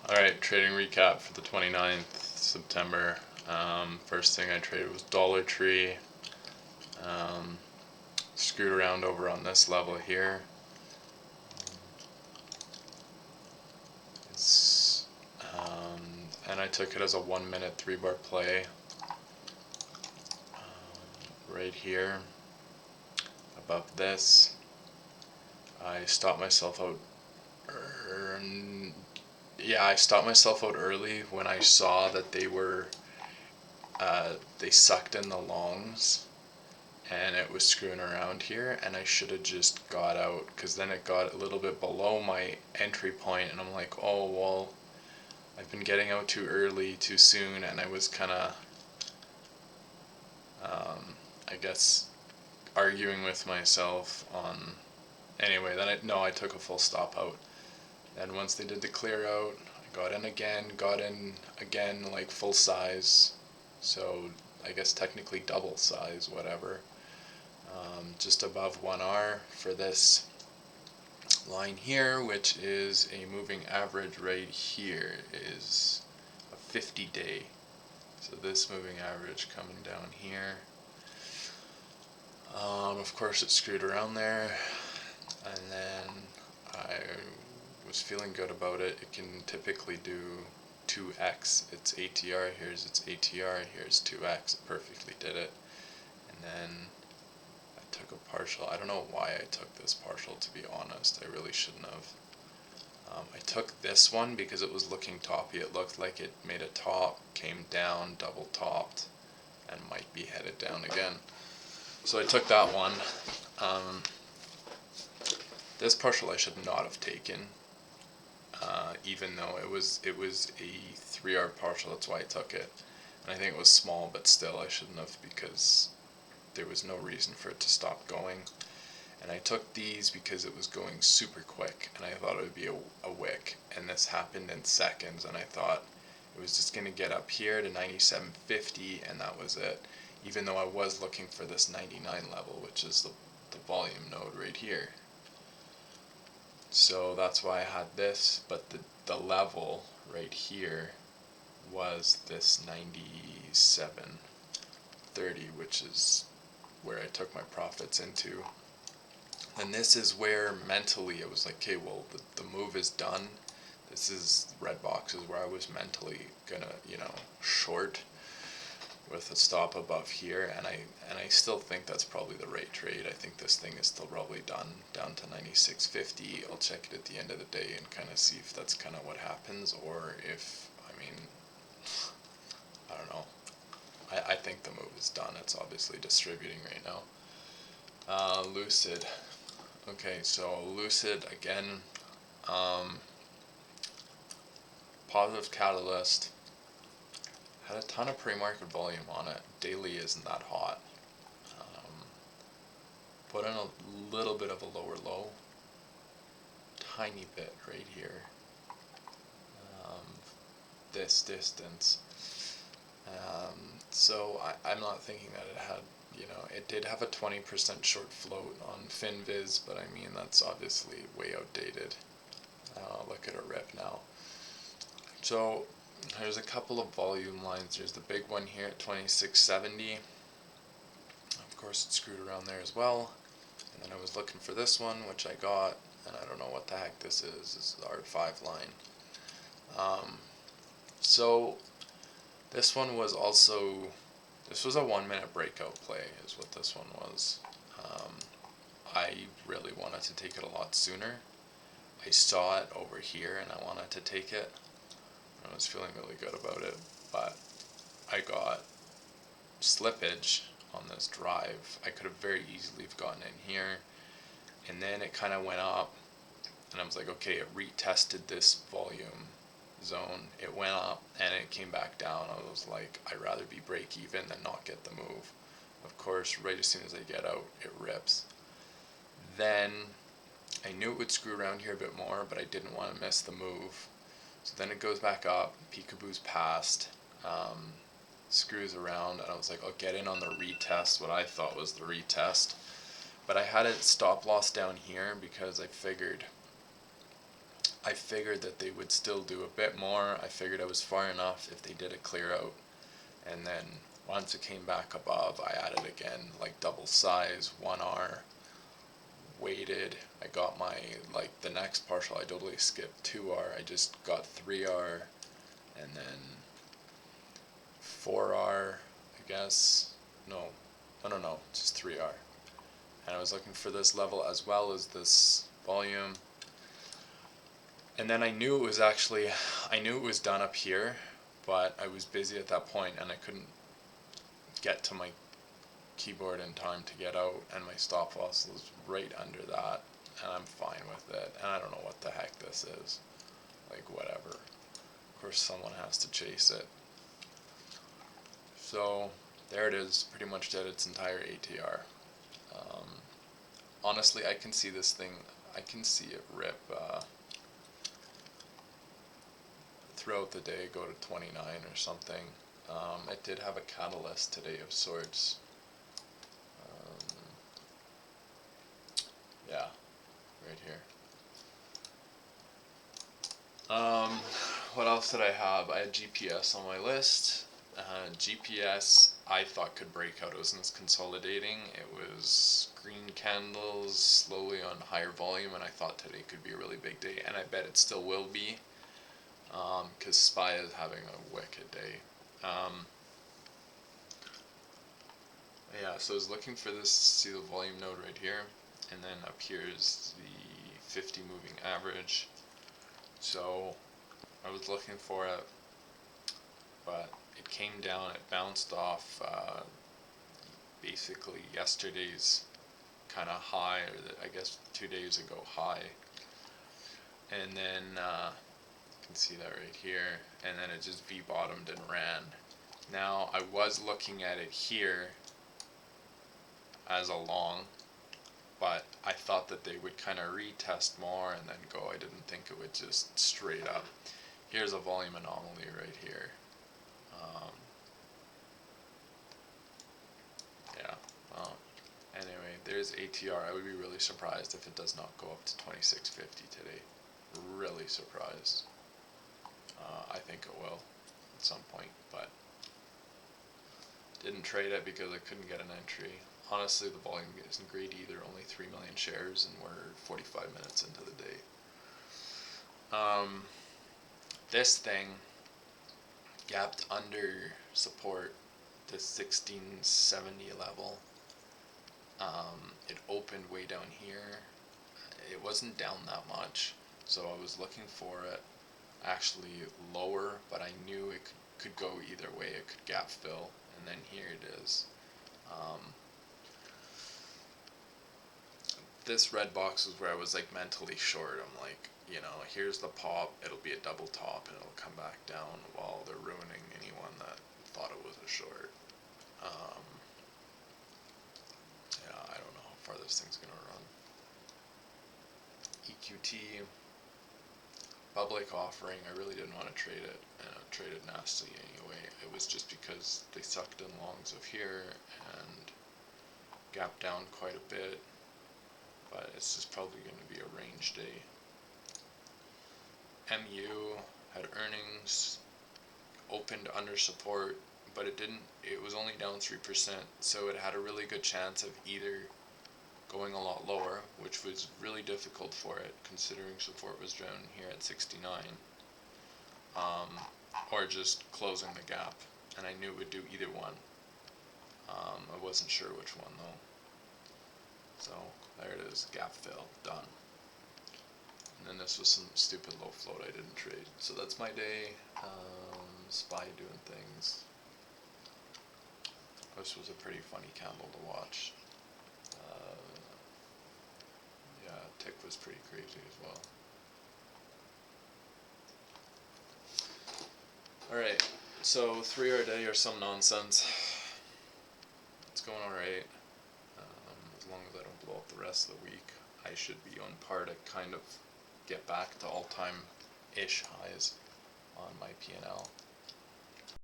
Alright, trading recap for the 29th September. First thing I traded was Dollar Tree. Um, Screwed around over on this level here. It's, and I took it as a 1 minute 3-bar play. Right here, above this. I stopped myself out. I stopped myself out early when I saw that they sucked in the longs and it was screwing around here, and I should have just got out, because then it got a little bit below my entry point and I'm like, oh well, I've been getting out too early, too soon, and I was kind of I guess arguing with myself on. Anyway, then I took a full stop out. And once they did the clear out, I got in again, like full size. So I guess technically double size, whatever. Just above 1R for this line here, which is a moving average right here, is a 50-day. So this moving average coming down here. Of course it screwed around there, and then I was feeling good about it. It can typically do 2x its ATR. Here's its ATR, here's 2x. It perfectly did it. And then I took a partial. I don't know why I took this partial, to be honest. I really shouldn't have. I took this one because it was looking toppy. It looked like it made a top, came down, double topped, and might be headed down again. So I took that one. This partial I should not have taken, even though it was a 3R partial. That's why I took it, and I think it was small, but still I shouldn't have, because there was no reason for it to stop going. And I took these because it was going super quick, and I thought it would be a wick, and this happened in seconds, and I thought it was just going to get up here to 97.50, and that was it, even though I was looking for this 99 level, which is the volume node right here. So that's why I had this, but the level right here was this 97.30, which is where I took my profits into. And this is where mentally it was like, okay, well, the move is done. This is red boxes where I was mentally gonna, short with a stop above here, and I still think that's probably the right trade. I think this thing is still probably done down to 96.50. I'll check it at the end of the day and kind of see if that's kind of what happens, or if, I don't know. I think the move is done. It's obviously distributing right now. Lucid. Okay, so Lucid again. Positive catalyst. Had a ton of pre-market volume on it. Daily isn't that hot. Put in a little bit of a lower low. Tiny bit right here. This distance. So I'm not thinking that it had, it did have a 20% short float on FinViz, but I mean, that's obviously way outdated. Look at a rip now. So there's a couple of volume lines. There's the big one here at 26.70. Of course, it screwed around there as well. And then I was looking for this one, which I got, and I don't know what the heck this is. This is the R5 line. So this one was also, this was a 1 minute breakout play is what this one was. I really wanted to take it a lot sooner. I saw it over here and I wanted to take it. I was feeling really good about it, but I got slippage on this drive. I could have very easily have gotten in here, and then it kind of went up, and I was like, okay, it retested this volume zone. It went up and it came back down. I was like, I'd rather be break even than not get the move. Of course, right as soon as I get out, it rips. Then I knew it would screw around here a bit more, but I didn't want to miss the move. So then it goes back up, peekaboo's past, screws around, and I was like, I'll get in on the retest, what I thought was the retest. But I had a stop loss down here because I figured I figured that they would still do a bit more. I figured I was far enough if they did a clear out. And then once it came back above, I added again, like double size, 1R, waited. I got my, like the next partial, I totally skipped 2R. I just got 3R and then 4R, I guess. No, just 3R. And I was looking for this level as well as this volume. And then I knew it was done up here, but I was busy at that point and I couldn't get to my keyboard in time to get out, and my stop loss was right under that, and I'm fine with it. And I don't know what the heck this is. Like, whatever. Of course, someone has to chase it. So, there it is. Pretty much did its entire ATR. Honestly, I can see this thing, I can see it rip throughout the day, go to 29 or something. It did have a catalyst today of sorts. Yeah, right here. What else did I have? I had GPS on my list. GPS I thought could break out. It was consolidating. It was green candles slowly on higher volume, and I thought today could be a really big day, and I bet it still will be, because SPY is having a wicked day. Yeah, so I was looking for this, see the volume node right here, and then up here is the 50 moving average. So I was looking for it, but it came down, it bounced off basically yesterday's kind of high, or I guess 2 days ago high. And then you can see that right here, and then it just V-bottomed and ran. Now I was looking at it here as a long, but I thought that they would kind of retest more and then go. I didn't think it would just straight up. Here's a volume anomaly right here. Yeah, well, anyway, there's ATR. I would be really surprised if it does not go up to 2650 today. Really surprised. I think it will at some point, but didn't trade it because I couldn't get an entry. Honestly, the volume isn't great either, only 3 million shares, and we're 45 minutes into the day. This thing gapped under support, the 1670 level. It opened way down here. It wasn't down that much, so I was looking for it actually lower, but I knew it could go either way. It could gap fill, and then here it is. This red box was where I was like mentally short. I'm like, here's the pop, it'll be a double top and it'll come back down while they're ruining anyone that thought it was a short. Yeah, I don't know how far this thing's gonna run. EQT, public offering, I really didn't want to trade it, and I traded nastily anyway. It was just because they sucked in longs of here and gapped down quite a bit, but it's just probably going to be a range day. MU had earnings, opened under support, but it was only down 3%, so it had a really good chance of either going a lot lower, which was really difficult for it considering support was down here at 69, or just closing the gap, and I knew it would do either one. I wasn't sure which one though. So there it is, gap fill, done. And then this was some stupid low float I didn't trade. So that's my day. SPY doing things. This was a pretty funny candle to watch. Yeah, tick was pretty crazy as well. Alright, so 3-hour day or some nonsense. It's going alright. As long as I don't blow up the rest of the week, I should be on par to kind of get back to all-time-ish highs on my P&L.